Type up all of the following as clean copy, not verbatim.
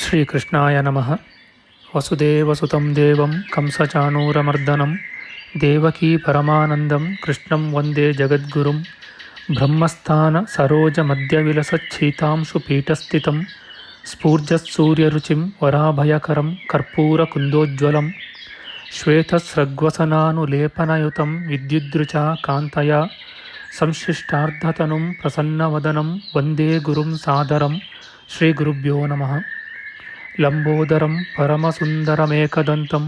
ಶ್ರೀಕೃಷ್ಣಾಯ ನಮಃ. ವಸುದೇವಸುತಂ ದೇವಂ ಕಂಸಚಾಣೂರಮರ್ದನಂ ದೇವಕೀ ಪರಮಾನಂದಂ ಕೃಷ್ಣಂ ವಂದೇ ಜಗದ್ಗುರುಂ. ಬ್ರಹ್ಮಸ್ಥಾನ ಸರೋಜ ಮಧ್ಯವಿಲಸಚ್ಛೀತಾಂಶು ಪೀಠಸ್ಥಿತಂ ಸ್ಫೂರ್ಜತ್ಸೂರ್ಯರುಚಿಂ ವರಾಭಯಕರಂ ಕರ್ಪೂರಕುಂದೋಜ್ವಲಂ ಶ್ವೇತಸ್ರಗ್ವಸನಾನುಲೇಪನಯುತಂ ವಿದ್ಯುದ್ರುಚಾ ಕಾಂತಯಾ ಸಂಶ್ಲಿಷ್ಟಾರ್ಧತನುಂ ಪ್ರಸನ್ನವದನಂ ವಂದೇ ಗುರುಂ ಸಾದರಂ. ಶ್ರೀಗುರುಭ್ಯೋ ನಮಃ. ಲಂಬೋದರಂ ಪರಮಸುಂದರಮೇಕದಂತಂ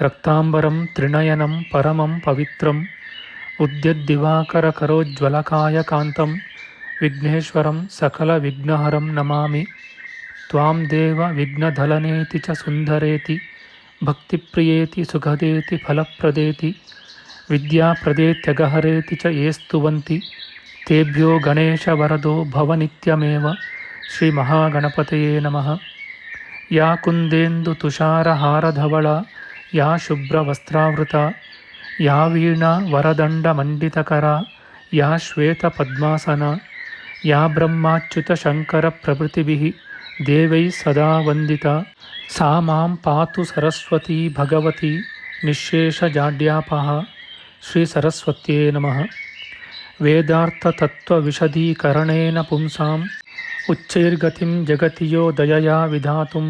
ರಕ್ತಾಂಬರಂ ತ್ರಿನಯನಂ ಪರಮಂ ಪವಿತ್ರಂ ಉದ್ಯದ್ದಿವಾಕರಕರೋಜ್ವಲಕಾಯಕಾಂತಂ ವಿಘ್ನೇಶ್ವರಂ ಸಕಲವಿಘ್ನಹರಂ ನಮಾಮಿ. ತ್ವಾಂ ದೇವ ವಿಘ್ನಧಲನೇತಿ ಚ ಸುಂದರೇತಿ ಭಕ್ತಿಪ್ರಿಯೇತಿ ಸುಖದೇತಿ ಫಲಪ್ರದೇತಿ ವಿದ್ಯಾಪ್ರದೇತ್ಯಗಹರೇತಿ ಚ ಯೇ ಸ್ತುವಂತಿ ತೇಭ್ಯೋ ಗಣೇಶವರದೋ ಭವನಿತ್ಯಮೇವ. ಶ್ರೀಮಹಾಗಣಪತಯೇ ನಮಃ. ಯಾ ಕುಂದೇಂದು ತುಷಾರಹಾರಧವಳ ಯಾ ಶುಭ್ರವಸ್ತ್ರಾವೃತ ಯಾ ವೀಣಾ ವರದಂಡಮಂಡಿತಕರ ಯಾ ಶ್ವೇತಪದ್ಮಾಸನ ಯಾ ಬ್ರಹ್ಮಾಚ್ಯುತಶಂಕರಪ್ರಭೃತಿಭಿಃ ದೇವೈಃ ಸದಾ ವಂದಿತಾ ಸಾ ಮಾಂ ಪಾತು ಸರಸ್ವತೀ ಭಗವತಿ ನಿಶ್ಶೇಷಜಾಡ್ಯಾಪಃ. ಶ್ರೀ ಸರಸ್ವತ್ಯೇ ನಮಃ. ವೇದಾರ್ಥತತ್ವವಿಶದೀಕರಣೇನ ಪುಂಸಾಂ ಉಚ್ಚೈರ್ಗತಿಂ ಜಗತಿ ಯೋ ದಯಯಾ ವಿಧಾತುಂ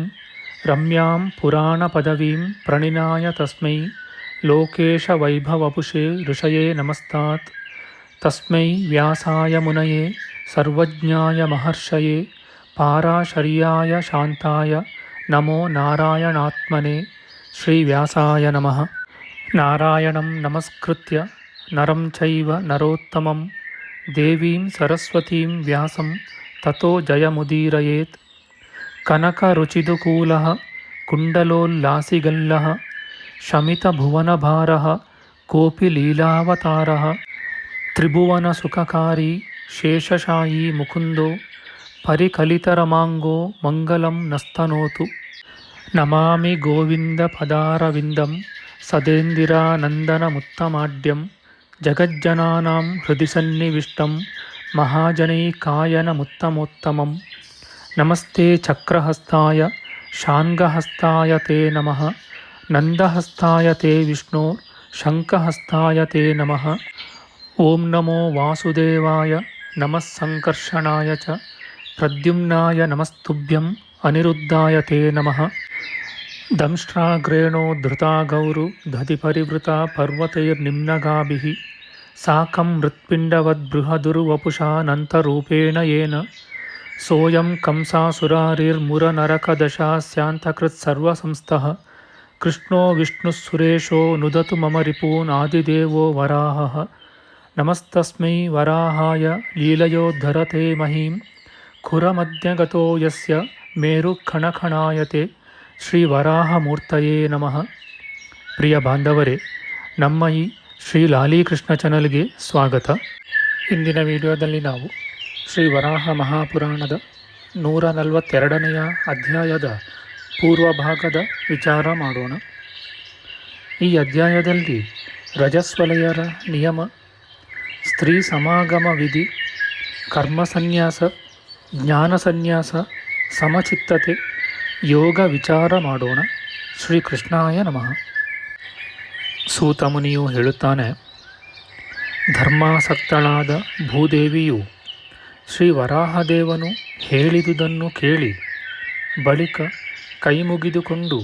ರಮ್ಯಾಂ ಪುರಾಣಪದವೀಂ ಪ್ರಣಿನಾಯ ತಸ್ಮೈ ಲೋಕೇಶವೈಭವಪುಷೇ ಋಷಯೇ ನಮಸ್ತಾತ್. ತಸ್ಮೈ ವ್ಯಾಸಾಯ ಮುನಯೇ ಸರ್ವಜ್ಞಾಯ ಮಹರ್ಷಯೇ ಪಾರಾಶರ್ಯಾಯ ಶಾಂತಾಯ ನಮೋ ನಾರಾಯಣಾತ್ಮನೇ. ಶ್ರೀವ್ಯಾಸಾಯ ನಮಃ. ನಾರಾಯಣಂ ನಮಸ್ಕೃತ್ಯ ನರಂ ಚೈವ ನರೋತ್ತಮಂ ದೇವೀಂ ಸರಸ್ವತೀಂ ವ್ಯಾಸಂ ತತೋ ಜಯಮುದೀರಯೇತ್. ಕನಕರುಚಿದುಕೂಲಃ ಕುಂಡಲೋಲ್ಲಾಸಿಗಲ್ಲಃ ಶಮಿತಭುವನಭಾರಃ ಕೋಪಿ ಲೀಲಾವತಾರಃ ತ್ರಿಭುವನಸುಖಕಾರಿ ಶೇಷಶಾಯೀ ಮುಕುಂದೋ ಪರಿಕಲಿತರಮಾಂಗೋ ಮಂಗಲಂ ನಸ್ತನೋತು. ನಮಾಮಿ ಗೋವಿಂದಪದಾರವಿಂದಂ ಸದೇಂದಿರಾನಂದನಮುತ್ತಮಾಡ್ಯಂ ಜಗಜ್ಜನಾನಾಂ ಹೃದಿ ಸನ್ನಿವಿಷ್ಟಂ ಮಹಾಜನೈಕಾಯನಮುತ್ತಮೋತ್ತಮಂ. ನಮಸ್ತೆ ಚಕ್ರಹಸ್ತಾಯ ಶಾಂಗಹಸ್ತಾಯ ತೇ ನಮಃ. ನಂದಹಸ್ತಾಯ ತೇ ವಿಷ್ಣೋ ಶಂಖಹಸ್ತಾಯ ತೇ ನಮಃ. ಓಂ ನಮೋ ವಾಸುದೇವಾಯ ನಮಃ ಸಂಕರ್ಷಣಾಯ ಚ ಪ್ರದ್ಯುಮ್ನಾಯ ನಮಸ್ತುಭ್ಯಂ ಅನಿರುದ್ಧಾಯ ತೇ ನಮಃ. ದಂಷ್ಟ್ರಾಗ್ರೇಣೋ ಧೃತಾ ಗೌರು ದಧಿಪರಿವೃತಾ ಪರ್ವತೈರ್ನಿಮ್ನಗಾಭಿಃ ಸಾಕಂ ಮೃತ್ಪಿಂಡವದ್ಬೃಹದುರ್ವಪುಷಾನಂತರೂಪೇಣ ಯೇನ ಸೋಯಂ ಕಂಸಾಸುರಾರಿರ್ಮುರನರಕದಶಾಸ್ಯಾಂತಕೃತ್ಸರ್ವಸಂಸ್ಥಃ ಕೃಷ್ಣೋ ವಿಷ್ಣುಃಸುರೇಶೋ ನುದತು ಮಮ ರಿಪೂನ್ ಆದಿದೇವೋ ವರಾಹಃ. ನಮಸ್ತಸ್ಮೈ ವರಾಹಾಯ ಲೀಲಯೋದ್ಧರತೆ ಮಹೀಂ ಖುರಮಧ್ಯಗತೋ ಯಸ್ಯ ಮೇರುಖಣಖಣಾಯತೆ. ಶ್ರೀ ವರಾಹಮೂರ್ತಯೇ ನಮಃ. ಪ್ರಿಯ ಬಾಂಧವರೇ, ನಮ್ಮ ಈ ಶ್ರೀ ಲಾಲೀಕೃಷ್ಣ ಚಾನಲ್ಗೆ ಸ್ವಾಗತ. ಇಂದಿನ ವಿಡಿಯೋದಲ್ಲಿ ನಾವು ಶ್ರೀ ವರಾಹ ಮಹಾಪುರಾಣದ 142ನೆಯ ಅಧ್ಯಾಯದ ಪೂರ್ವಭಾಗದ ವಿಚಾರ ಮಾಡೋಣ. ಈ ಅಧ್ಯಾಯದಲ್ಲಿ ರಜಸ್ವಲಯರ ನಿಯಮ, ಸ್ತ್ರೀ ಸಮಾಗಮ ವಿಧಿ, ಕರ್ಮಸನ್ಯಾಸ, ಜ್ಞಾನಸನ್ಯಾಸ, ಸಮಚಿತ್ತತೆ, ಯೋಗ ವಿಚಾರ ಮಾಡೋಣ. ಶ್ರೀಕೃಷ್ಣಾಯ ನಮಃ. ಸೂತಮುನಿಯು ಹೇಳುತ್ತಾನೆ, ಧರ್ಮಾಸಕ್ತಳಾದ ಭೂದೇವಿಯು ಶ್ರೀ ವರಾಹದೇವನು ಹೇಳಿದುದನ್ನು ಕೇಳಿ ಬಳಿಕ ಕೈಮುಗಿದುಕೊಂಡು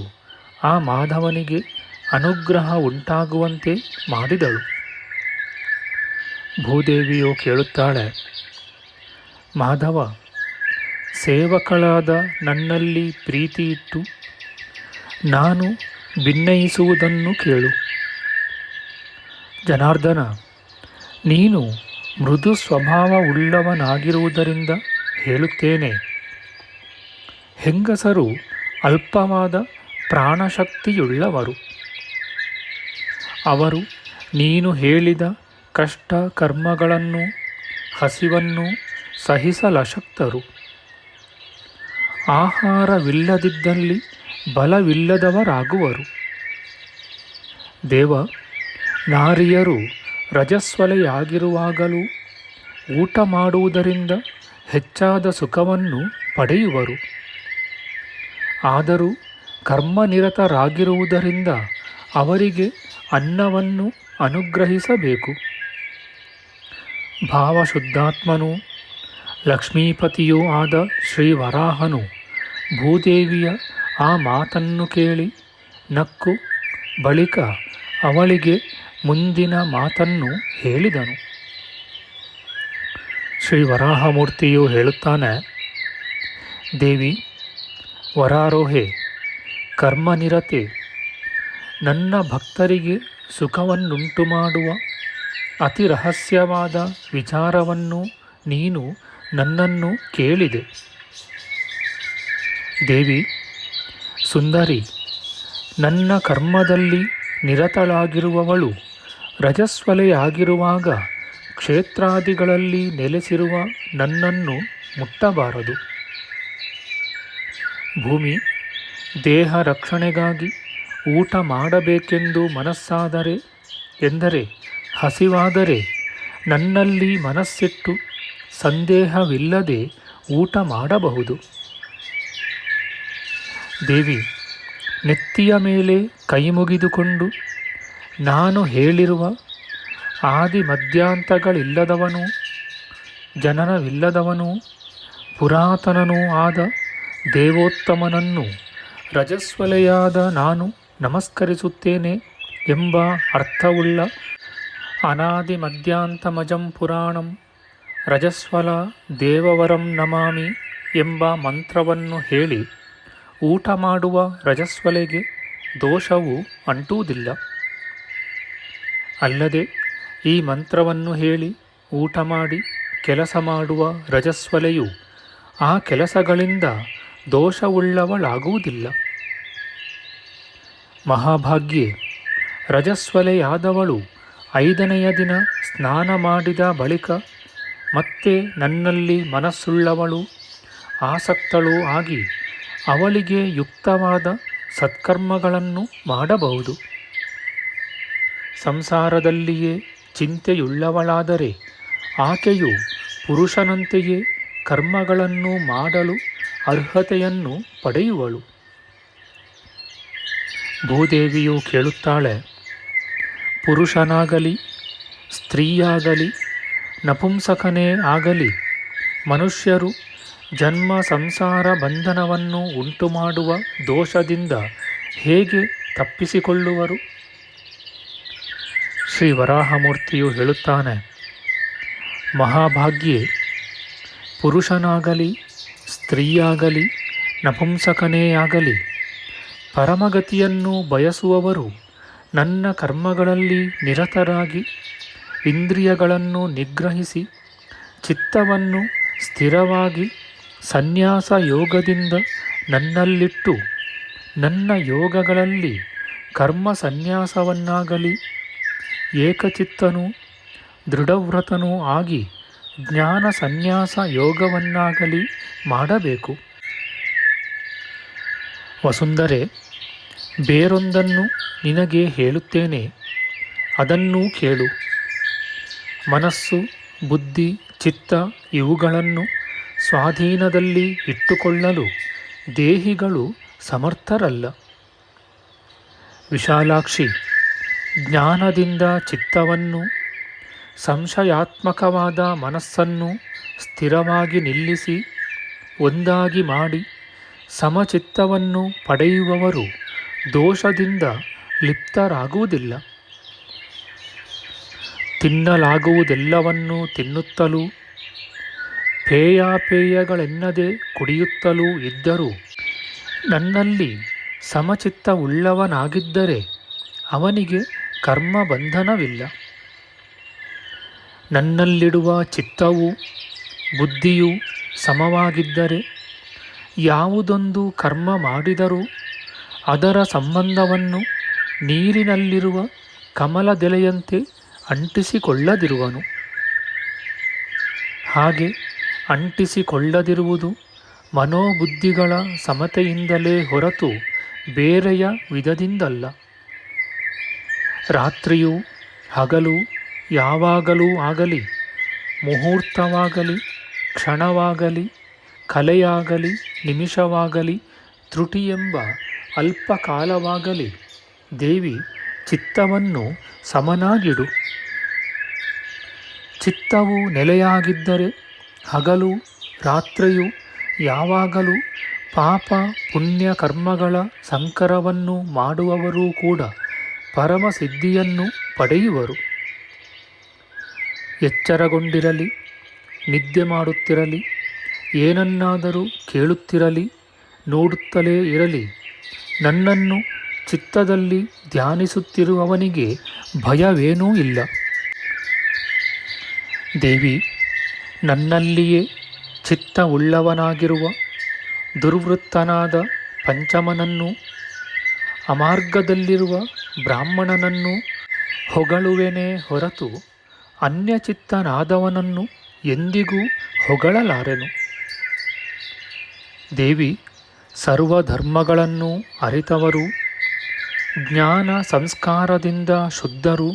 ಆ ಮಾಧವನಿಗೆ ಅನುಗ್ರಹ ಉಂಟಾಗುವಂತೆ ಮಾಡಿದಳು. ಭೂದೇವಿಯು ಕೇಳುತ್ತಾಳೆ, ಮಾಧವ, ಸೇವಕಳಾದ ನನ್ನಲ್ಲಿ ಪ್ರೀತಿ ಇಟ್ಟು ನಾನು ಭಿನ್ನಯಿಸುವುದನ್ನು ಕೇಳು. ಜನಾರ್ದನ, ನೀನು ಮೃದು ಸ್ವಭಾವವುಳ್ಳವನಾಗಿರುವುದರಿಂದ ಹೇಳುತ್ತೇನೆ. ಹೆಂಗಸರು ಅಲ್ಪವಾದ ಪ್ರಾಣಶಕ್ತಿಯುಳ್ಳವರು. ಅವರು ನೀನು ಹೇಳಿದ ಕಷ್ಟ ಕರ್ಮಗಳನ್ನು, ಹಸಿವನ್ನು ಸಹಿಸಲಶಕ್ತರು. ಆಹಾರವಿಲ್ಲದಿದ್ದಲ್ಲಿ ಬಲವಿಲ್ಲದವರಾಗುವರು. ದೇವ, ನಾರಿಯರು ರಜಸ್ವಲೆಯಾಗಿರುವಾಗಲೂ ಊಟ ಮಾಡುವುದರಿಂದ ಹೆಚ್ಚಾದ ಸುಖವನ್ನು ಪಡೆಯುವರು. ಆದರೂ ಕರ್ಮನಿರತರಾಗಿರುವುದರಿಂದ ಅವರಿಗೆ ಅನ್ನವನ್ನು ಅನುಗ್ರಹಿಸಬೇಕು. ಭಾವಶುದ್ಧಾತ್ಮನೂ ಲಕ್ಷ್ಮೀಪತಿಯೂ ಆದ ಶ್ರೀ ವರಾಹನು ಭೂದೇವಿಯ ಆ ಮಾತನ್ನು ಕೇಳಿ ನಕ್ಕು ಬಳಿಕ ಅವಳಿಗೆ ಮುಂದಿನ ಮಾತನ್ನು ಹೇಳಿದನು. ಶ್ರೀ ವರಾಹಮೂರ್ತಿಯು ಹೇಳುತ್ತಾನೆ, ದೇವಿ ವರಾರೋಹೆ, ಕರ್ಮನಿರತೆ, ನನ್ನ ಭಕ್ತರಿಗೆ ಸುಖವನ್ನುಂಟು ಮಾಡುವ ಅತಿ ರಹಸ್ಯವಾದ ವಿಚಾರವನ್ನು ನೀನು ನನ್ನನ್ನು ಕೇಳಿದೆ. ದೇವಿ ಸುಂದರಿ, ನನ್ನ ಕರ್ಮದಲ್ಲಿ ನಿರತಳಾಗಿರುವವಳು ರಜಸ್ವಲೆಯಾಗಿರುವಾಗ ಕ್ಷೇತ್ರಾದಿಗಳಲ್ಲಿ ನೆಲೆಸಿರುವ ನನ್ನನ್ನು ಮುಟ್ಟಬಾರದು. ಭೂಮಿ, ದೇಹ ರಕ್ಷಣೆಗಾಗಿ ಊಟ ಮಾಡಬೇಕೆಂದು ಮನಸ್ಸಾದರೆ ಎಂದರೆ ಹಸಿವಾದರೆ ನನ್ನಲ್ಲಿ ಮನಸ್ಸಿಟ್ಟು ಸಂದೇಹವಿಲ್ಲದೆ ಊಟ ಮಾಡಬಹುದು. ದೇವಿ, ನೆತ್ತಿಯ ಮೇಲೆ ಕೈಮುಗಿದುಕೊಂಡು ನಾನು ಹೇಳಿರುವ ಆದಿ ಮಧ್ಯಾಂತಗಳಿಲ್ಲದವನೂ ಜನನವಿಲ್ಲದವನೂ ಪುರಾತನನೂ ಆದ ದೇವೋತ್ತಮನನ್ನು ರಜಸ್ವಲೆಯಾದ ನಾನು ನಮಸ್ಕರಿಸುತ್ತೇನೆ ಎಂಬ ಅರ್ಥವುಳ್ಳ ಅನಾದಿ ಮಧ್ಯಾಂತಮಜಂ ಪುರಾಣಂ ರಜಸ್ವಲ ದೇವವರಂ ನಮಾಮಿ ಎಂಬ ಮಂತ್ರವನ್ನು ಹೇಳಿ ಊಟ ಮಾಡುವ ರಜಸ್ವಲೆಗೆ ದೋಷವು ಅಂಟುವುದಿಲ್ಲ. ಅಲ್ಲದೆ ಈ ಮಂತ್ರವನ್ನು ಹೇಳಿ ಊಟ ಮಾಡಿ ಕೆಲಸ ಮಾಡುವ ರಜಸ್ವಲೆಯು ಆ ಕೆಲಸಗಳಿಂದ ದೋಷವುಳ್ಳವಳಾಗುವುದಿಲ್ಲ. ಮಹಾಭಾಗ್ಯೆ, ರಜಸ್ವಲೆಯಾದವಳು 5ನೆಯ ದಿನ ಸ್ನಾನ ಮಾಡಿದ ಬಳಿಕ ಮತ್ತೆ ನನ್ನಲ್ಲಿ ಮನಸ್ಸುಳ್ಳವಳು ಆಸಕ್ತಳೂ ಆಗಿ ಅವಳಿಗೆ ಯುಕ್ತವಾದ ಸತ್ಕರ್ಮಗಳನ್ನು ಮಾಡಬಹುದು. ಸಂಸಾರದಲ್ಲಿಯೇ ಚಿಂತೆಯುಳ್ಳವಳಾದರೆ ಆಕೆಯು ಪುರುಷನಂತೆಯೇ ಕರ್ಮಗಳನ್ನು ಮಾಡಲು ಅರ್ಹತೆಯನ್ನು ಪಡೆಯುವಳು. ಭೂದೇವಿಯು ಕೇಳುತ್ತಾಳೆ, ಪುರುಷನಾಗಲಿ ಸ್ತ್ರೀಯಾಗಲಿ ನಪುಂಸಕನೇ ಆಗಲಿ ಮನುಷ್ಯರು ಜನ್ಮ ಸಂಸಾರ ಬಂಧನವನ್ನು ಉಂಟುಮಾಡುವ ದೋಷದಿಂದ ಹೇಗೆ ತಪ್ಪಿಸಿಕೊಳ್ಳುವರು? ಶ್ರೀ ವರಾಹಮೂರ್ತಿಯು ಹೇಳುತ್ತಾನೆ, ಮಹಾಭಾಗ್ಯೆ, ಪುರುಷನಾಗಲಿ ಸ್ತ್ರೀಯಾಗಲಿ ನಪುಂಸಕನೇ ಆಗಲಿ ಪರಮಗತಿಯನ್ನು ಬಯಸುವವರು ನನ್ನ ಕರ್ಮಗಳಲ್ಲಿ ನಿರತರಾಗಿ ಇಂದ್ರಿಯಗಳನ್ನು ನಿಗ್ರಹಿಸಿ ಚಿತ್ತವನ್ನು ಸ್ಥಿರವಾಗಿ ಸನ್ಯಾಸ ಯೋಗದಿಂದ ನನ್ನಲ್ಲಿಟ್ಟು ನನ್ನ ಯೋಗಗಳಲ್ಲಿ ಕರ್ಮ ಸನ್ಯಾಸವನ್ನಾಗಲಿ ಏಕಚಿತ್ತನೂ ದೃಢವ್ರತನೂ ಆಗಿ ಜ್ಞಾನ ಸನ್ಯಾಸ ಯೋಗವನ್ನಾಗಲಿ ಮಾಡಬೇಕು. ವಸುಂಧರೆ, ಬೇರೊಂದನ್ನು ನಿನಗೆ ಹೇಳುತ್ತೇನೆ, ಅದನ್ನೂ ಕೇಳು. ಮನಸ್ಸು, ಬುದ್ಧಿ, ಚಿತ್ತ ಇವುಗಳನ್ನು ಸ್ವಾಧೀನದಲ್ಲಿ ಇಟ್ಟುಕೊಳ್ಳಲು ದೇಹಿಗಳು ಸಮರ್ಥರಲ್ಲ. ವಿಶಾಲಾಕ್ಷಿ, ಜ್ಞಾನದಿಂದ ಚಿತ್ತವನ್ನು, ಸಂಶಯಾತ್ಮಕವಾದ ಮನಸ್ಸನ್ನು ಸ್ಥಿರವಾಗಿ ನಿಲ್ಲಿಸಿ ಒಂದಾಗಿ ಮಾಡಿ ಸಮಚಿತ್ತವನ್ನು ಪಡೆಯುವವರು ದೋಷದಿಂದ ಲಿಪ್ತರಾಗುವುದಿಲ್ಲ. ತಿನ್ನಲಾಗುವುದೆಲ್ಲವನ್ನೂ ತಿನ್ನುತ್ತಲೂ ಪೇಯಾಪೇಯಗಳೆನ್ನದೆ ಕುಡಿಯುತ್ತಲೂ ಇದ್ದರೂ ನನ್ನಲ್ಲಿ ಸಮಚಿತ್ತವುಳ್ಳವನಾಗಿದ್ದರೆ ಅವನಿಗೆ ಕರ್ಮಬಂಧನವಿಲ್ಲ. ನನ್ನಲ್ಲಿಡುವ ಚಿತ್ತವೂ ಬುದ್ಧಿಯೂ ಸಮವಾಗಿದ್ದರೆ ಯಾವುದೊಂದು ಕರ್ಮ ಮಾಡಿದರೂ ಅದರ ಸಂಬಂಧವನ್ನು ನೀರಿನಲ್ಲಿರುವ ಕಮಲದೆಲೆಯಂತೆ ಅಂಟಿಸಿಕೊಳ್ಳದಿರುವನು. ಹಾಗೆ ಅಂಟಿಸಿಕೊಳ್ಳದಿರುವುದು ಮನೋಬುದ್ಧಿಗಳ ಸಮತೆಯಿಂದಲೇ ಹೊರತು ಬೇರೆಯ ವಿಧದಿಂದಲ್ಲ. ರಾತ್ರಿಯೂ ಹಗಲು ಯಾವಾಗಲೂ ಆಗಲಿ, ಮುಹೂರ್ತವಾಗಲಿ, ಕ್ಷಣವಾಗಲಿ, ಕಲೆಯಾಗಲಿ, ನಿಮಿಷವಾಗಲಿ, ತ್ರುಟಿಯೆಂಬ ಅಲ್ಪ ಕಾಲವಾಗಲಿ ದೇವಿ ಚಿತ್ತವನ್ನು ಸಮನಾಗಿಡು. ಚಿತ್ತವು ನೆಲೆಯಾಗಿದ್ದರೆ ಹಗಲು ರಾತ್ರಿಯು ಯಾವಾಗಲೂ ಪಾಪ ಪುಣ್ಯ ಕರ್ಮಗಳ ಸಂಕರವನ್ನು ಮಾಡುವವರೂ ಕೂಡ ಪರಮಸಿದ್ಧಿಯನ್ನು ಪಡೆಯುವರು. ಎಚ್ಚರಗೊಂಡಿರಲಿ, ನಿದ್ದೆ ಮಾಡುತ್ತಿರಲಿ, ಏನನ್ನಾದರೂ ಕೇಳುತ್ತಿರಲಿ, ನೋಡುತ್ತಲೇ ಇರಲಿ, ನನ್ನನ್ನು ಚಿತ್ತದಲ್ಲಿ ಧ್ಯಾನಿಸುತ್ತಿರುವವನಿಗೆ ಭಯವೇನೂ ಇಲ್ಲ. ದೇವಿ, ನನ್ನಲ್ಲಿಯೇ ಚಿತ್ತವುಳ್ಳವನಾಗಿರುವ ದುರ್ವೃತ್ತನಾದ ಪಂಚಮನನ್ನು, ಅಮಾರ್ಗದಲ್ಲಿರುವ ಬ್ರಾಹ್ಮಣನನ್ನು ಹೊಗಳುವೆನೇ ಹೊರತು ಅನ್ಯಚಿತ್ತನಾದವನನ್ನು ಎಂದಿಗೂ ಹೊಗಳಲಾರೆನು. ದೇವಿ, ಸರ್ವಧರ್ಮಗಳನ್ನು ಅರಿತವರು, ಜ್ಞಾನ ಸಂಸ್ಕಾರದಿಂದ ಶುದ್ಧರು,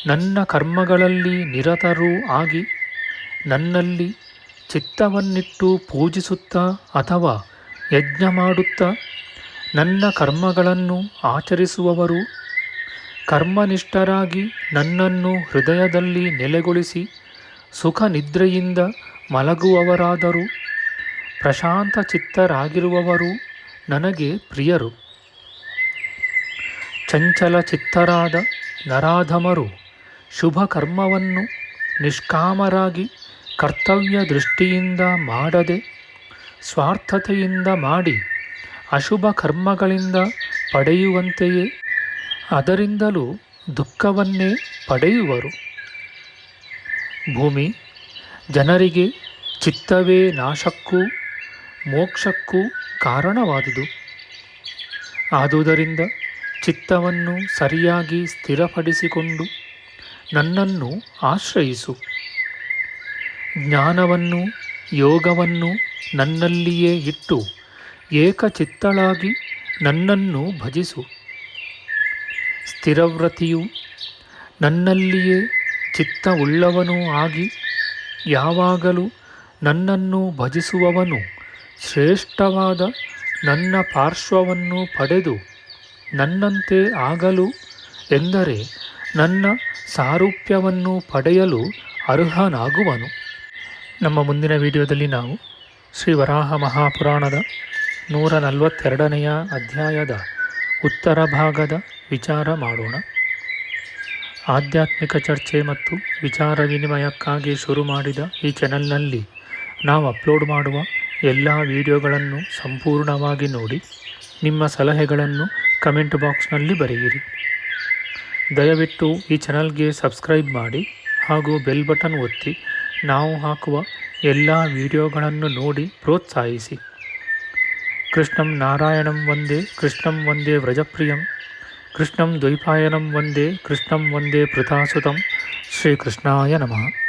ನನ್ನ ಕರ್ಮಗಳಲ್ಲಿ ನಿರತರೂ ಆಗಿ ನನ್ನಲ್ಲಿ ಚಿತ್ತವನ್ನಿಟ್ಟು ಪೂಜಿಸುತ್ತಾ ಅಥವಾ ಯಜ್ಞ ಮಾಡುತ್ತಾ ನನ್ನ ಕರ್ಮಗಳನ್ನು ಆಚರಿಸುವವರು, ಕರ್ಮನಿಷ್ಠರಾಗಿ ನನ್ನನ್ನು ಹೃದಯದಲ್ಲಿ ನೆಲೆಗೊಳಿಸಿ ಸುಖ ನಿದ್ರೆಯಿಂದ ಮಲಗುವವರಾದರೂ ಪ್ರಶಾಂತ ಚಿತ್ತರಾಗಿರುವವರು ನನಗೆ ಪ್ರಿಯರು. ಚಂಚಲ ಚಿತ್ತರಾದ ನರಾಧಮರು ಶುಭ ಕರ್ಮವನ್ನು ನಿಷ್ಕಾಮರಾಗಿ ಕರ್ತವ್ಯ ದೃಷ್ಟಿಯಿಂದ ಮಾಡದೆ ಸ್ವಾರ್ಥತೆಯಿಂದ ಮಾಡಿ ಅಶುಭ ಕರ್ಮಗಳಿಂದ ಪಡೆಯುವಂತೆಯೇ ಅದರಿಂದಲೂ ದುಃಖವನ್ನೇ ಪಡೆಯುವರು. ಭೂಮಿ, ಜನರಿಗೆ ಚಿತ್ತವೇ ನಾಶಕ್ಕೂ ಮೋಕ್ಷಕ್ಕೂ ಕಾರಣವಾದುದು. ಆದುದರಿಂದ ಚಿತ್ತವನ್ನು ಸರಿಯಾಗಿ ಸ್ಥಿರಪಡಿಸಿಕೊಂಡು ನನ್ನನ್ನು ಆಶ್ರಯಿಸು. ಜ್ಞಾನವನ್ನು ಯೋಗವನ್ನು ನನ್ನಲ್ಲಿಯೇ ಇಟ್ಟು ಏಕಚಿತ್ತಳಾಗಿ ನನ್ನನ್ನು ಭಜಿಸು. ಸ್ಥಿರವ್ರತಿಯು ನನ್ನಲ್ಲಿಯೇ ಚಿತ್ತವುಳ್ಳವನೂ ಆಗಿ ಯಾವಾಗಲೂ ನನ್ನನ್ನು ಭಜಿಸುವವನು ಶ್ರೇಷ್ಠವಾದ ನನ್ನ ಪಾರ್ಶ್ವವನ್ನು ಪಡೆದು ನನ್ನಂತೆ ಆಗಲು ಎಂದರೆ ನನ್ನ ಸಾರೂಪ್ಯವನ್ನು ಪಡೆಯಲು ಅರ್ಹನಾಗುವನು. ನಮ್ಮ ಮುಂದಿನ ವಿಡಿಯೋದಲ್ಲಿ ನಾವು ಶ್ರೀ ವರಾಹ ಮಹಾಪುರಾಣದ 142ನೆಯ ಅಧ್ಯಾಯದ ಉತ್ತರ ಭಾಗದ ವಿಚಾರ ಮಾಡೋಣ. ಆಧ್ಯಾತ್ಮಿಕ ಚರ್ಚೆ ಮತ್ತು ವಿಚಾರ ವಿನಿಮಯಕ್ಕಾಗಿ ಶುರು ಮಾಡಿದ ಈ ಚಾನೆಲ್ನಲ್ಲಿ ನಾವು ಅಪ್ಲೋಡ್ ಮಾಡುವ ಎಲ್ಲ ವಿಡಿಯೋಗಳನ್ನು ಸಂಪೂರ್ಣವಾಗಿ ನೋಡಿ ನಿಮ್ಮ ಸಲಹೆಗಳನ್ನು ಕಮೆಂಟ್ ಬಾಕ್ಸ್ನಲ್ಲಿ ಬರೆಯಿರಿ. ದಯವಿಟ್ಟು ಈ ಚಾನಲ್ಗೆ ಸಬ್ಸ್ಕ್ರೈಬ್ ಮಾಡಿ ಹಾಗೂ ಬೆಲ್ ಬಟನ್ ಒತ್ತಿ ನಾವು ಹಾಕುವ ಎಲ್ಲ ವಿಡಿಯೋಗಳನ್ನು ನೋಡಿ ಪ್ರೋತ್ಸಾಹಿಸಿ. ಕೃಷ್ಣಂ ನಾರಾಯಣಂ ವಂದೇ ಕೃಷ್ಣಂ ವಂದೇ ವ್ರಜಪ್ರಿಯಂ ಕೃಷ್ಣಂ ದ್ವೈಪಾಯನಂ ವಂದೇ ಕೃಷ್ಣಂ ವಂದೇ ಪೃಥಾಸುತಂ. ಶ್ರೀಕೃಷ್ಣಾಯ ನಮಃ.